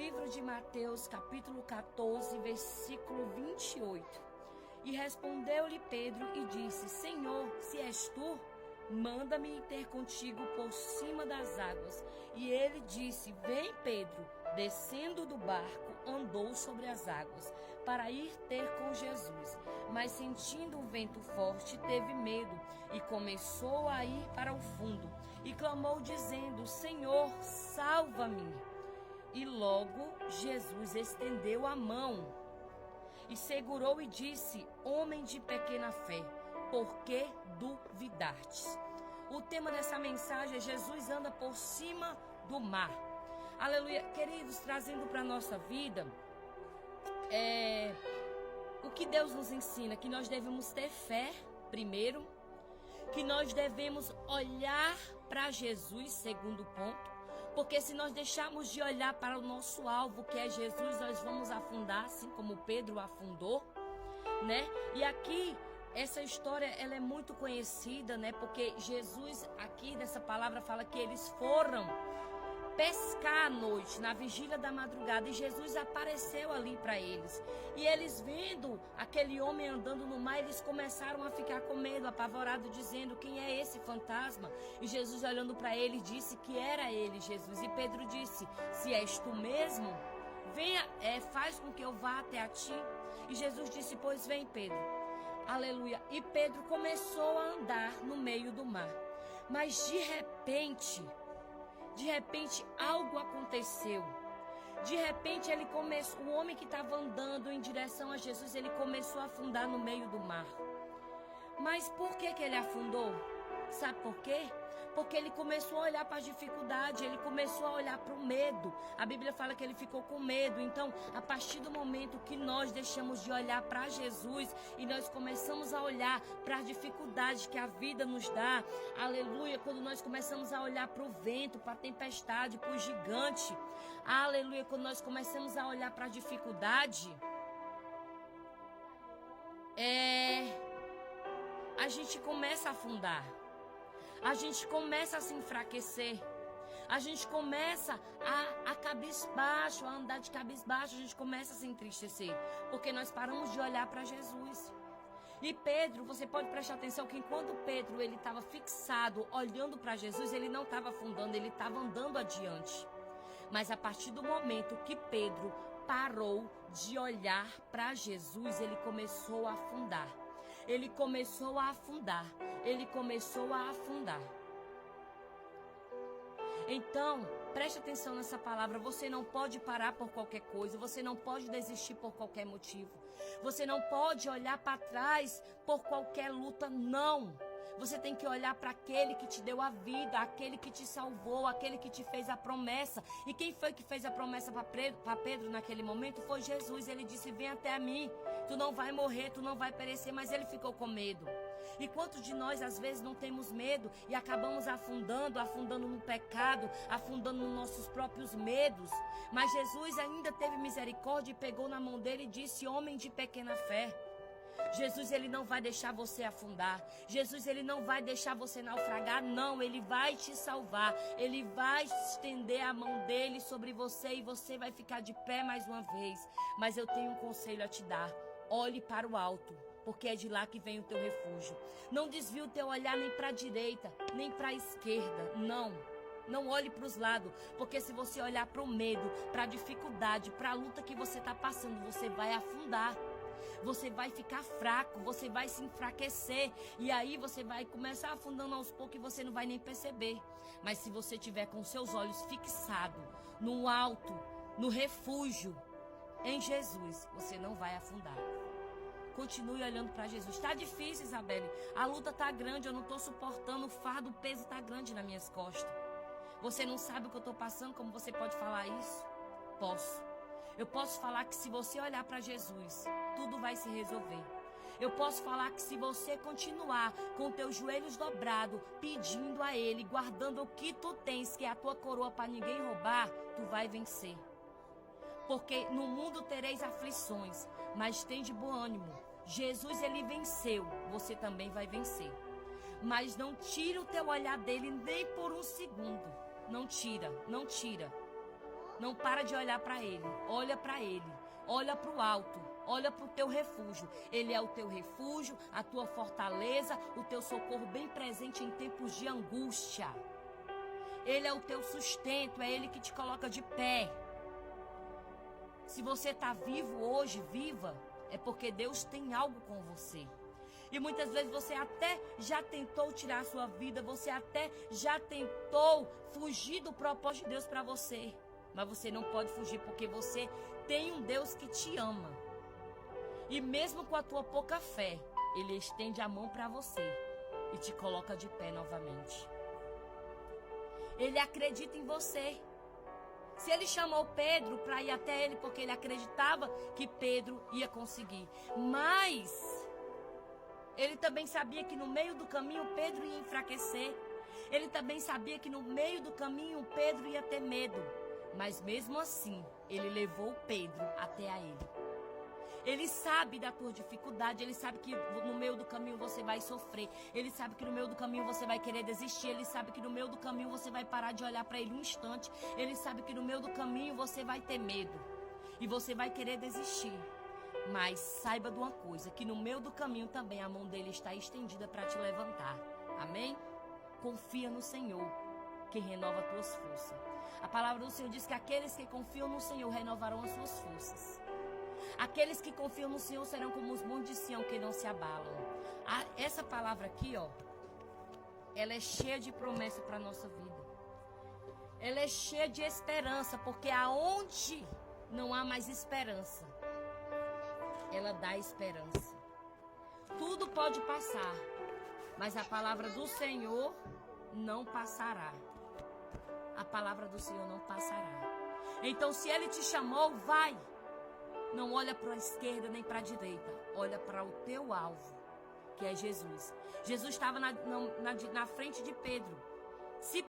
livro de Mateus, capítulo 14, versículo 28. E respondeu-lhe Pedro e disse: Senhor, se és tu, manda-me ter contigo por cima das águas. E ele disse: Vem, Pedro. Descendo do barco, andou sobre as águas, para ir ter com Jesus. Mas sentindo o vento forte, teve medo, e começou a ir para o fundo, e clamou dizendo: Senhor, salva-me. E logo Jesus estendeu a mão, e segurou e disse: Homem de pequena fé, por que duvidastes? O tema dessa mensagem é: Jesus anda por cima do mar. Aleluia. Queridos, trazendo para a nossa vida o que Deus nos ensina, que nós devemos ter fé primeiro, que nós devemos olhar para Jesus, segundo ponto, porque se nós deixarmos de olhar para o nosso alvo, que é Jesus, nós vamos afundar, assim como Pedro afundou, né? E aqui essa história, ela é muito conhecida, né? Porque Jesus aqui nessa palavra fala que eles foram pescar à noite, na vigília da madrugada, e Jesus apareceu ali para eles. E eles vendo aquele homem andando no mar, eles começaram a ficar com medo, apavorado, dizendo: quem é esse fantasma? E Jesus, olhando para ele, disse que era ele, Jesus. E Pedro disse: se és tu mesmo, venha, faz com que eu vá até a ti. E Jesus disse: pois vem, Pedro. Aleluia. E Pedro começou a andar no meio do mar. Mas de repente algo aconteceu. De repente o homem que estava andando em direção a Jesus, ele começou a afundar no meio do mar. Mas por que ele afundou? Sabe por quê? Porque ele começou a olhar para a dificuldade, ele começou a olhar para o medo. A Bíblia fala que ele ficou com medo. Então, a partir do momento que nós deixamos de olhar para Jesus e nós começamos a olhar para as dificuldades que a vida nos dá, aleluia, quando nós começamos a olhar para o vento, para a tempestade, para o gigante, aleluia, quando nós começamos a olhar para a dificuldade, a gente começa a afundar. A gente começa a se enfraquecer. A gente começa a cabisbaixo, a andar de cabisbaixo. A gente começa a se entristecer, porque nós paramos de olhar para Jesus. E Pedro, você pode prestar atenção que enquanto Pedro ele estava fixado, olhando para Jesus, ele não estava afundando, ele estava andando adiante. Mas a partir do momento que Pedro parou de olhar para Jesus, ele começou a afundar. Ele começou a afundar. Ele começou a afundar. Então, preste atenção nessa palavra. Você não pode parar por qualquer coisa. Você não pode desistir por qualquer motivo. Você não pode olhar para trás por qualquer luta, não. Você tem que olhar para aquele que te deu a vida, aquele que te salvou, aquele que te fez a promessa. E quem foi que fez a promessa para Pedro naquele momento? Foi Jesus. Ele disse: vem até a mim, tu não vai morrer, tu não vai perecer. Mas ele ficou com medo. E quantos de nós às vezes não temos medo e acabamos afundando no pecado, afundando nos nossos próprios medos? Mas Jesus ainda teve misericórdia e pegou na mão dele e disse: homem de pequena fé. Jesus, ele não vai deixar você afundar. Jesus, ele não vai deixar você naufragar, não. Ele vai te salvar. Ele vai estender a mão dele sobre você e você vai ficar de pé mais uma vez. Mas eu tenho um conselho a te dar: olhe para o alto, porque é de lá que vem o teu refúgio. Não desvie o teu olhar nem para a direita, nem para a esquerda, não. Não olhe para os lados, porque se você olhar para o medo, para a dificuldade, para a luta que você está passando, você vai afundar. Você vai ficar fraco, você vai se enfraquecer. E aí você vai começar afundando aos poucos e você não vai nem perceber. Mas se você tiver com seus olhos fixados no alto, no refúgio, em Jesus, você não vai afundar. Continue olhando para Jesus. Está difícil, Isabelle. A luta está grande, eu não estou suportando. O fardo, o peso está grande nas minhas costas. Você não sabe o que eu estou passando, como você pode falar isso? Posso. Eu posso falar que se você olhar para Jesus, tudo vai se resolver. Eu posso falar que se você continuar com teus joelhos dobrados, pedindo a Ele, guardando o que tu tens, que é a tua coroa, para ninguém roubar, tu vai vencer. Porque no mundo tereis aflições, mas tem de bom ânimo. Jesus, ele venceu, você também vai vencer. Mas não tira o teu olhar dele nem por um segundo. Não tira, não tira. Não para de olhar para Ele. Olha para Ele. Olha para o alto. Olha para o teu refúgio. Ele é o teu refúgio, a tua fortaleza, o teu socorro bem presente em tempos de angústia. Ele é o teu sustento, é Ele que te coloca de pé. Se você está vivo hoje, viva, é porque Deus tem algo com você. E muitas vezes você até já tentou tirar a sua vida, você até já tentou fugir do propósito de Deus para você. Mas você não pode fugir porque você tem um Deus que te ama. E mesmo com a tua pouca fé, Ele estende a mão para você e te coloca de pé novamente. Ele acredita em você. Se Ele chamou Pedro para ir até Ele porque Ele acreditava que Pedro ia conseguir. Mas Ele também sabia que no meio do caminho Pedro ia enfraquecer. Ele também sabia que no meio do caminho Pedro ia ter medo. Mas mesmo assim, Ele levou Pedro até a Ele. Ele sabe da tua dificuldade, Ele sabe que no meio do caminho você vai sofrer. Ele sabe que no meio do caminho você vai querer desistir. Ele sabe que no meio do caminho você vai parar de olhar para Ele um instante. Ele sabe que no meio do caminho você vai ter medo. E você vai querer desistir. Mas saiba de uma coisa, que no meio do caminho também a mão dele está estendida para te levantar. Amém? Confia no Senhor, que renova as tuas forças. A palavra do Senhor diz que aqueles que confiam no Senhor renovarão as suas forças. Aqueles que confiam no Senhor serão como os montes de Sião que não se abalam. Essa palavra aqui, ó, ela é cheia de promessa para a nossa vida. Ela é cheia de esperança, porque aonde não há mais esperança, ela dá esperança. Tudo pode passar, mas a palavra do Senhor não passará. A palavra do Senhor não passará. Então, se Ele te chamou, vai. Não olha para a esquerda nem para a direita. Olha para o teu alvo, que é Jesus. Jesus estava na frente de Pedro. Se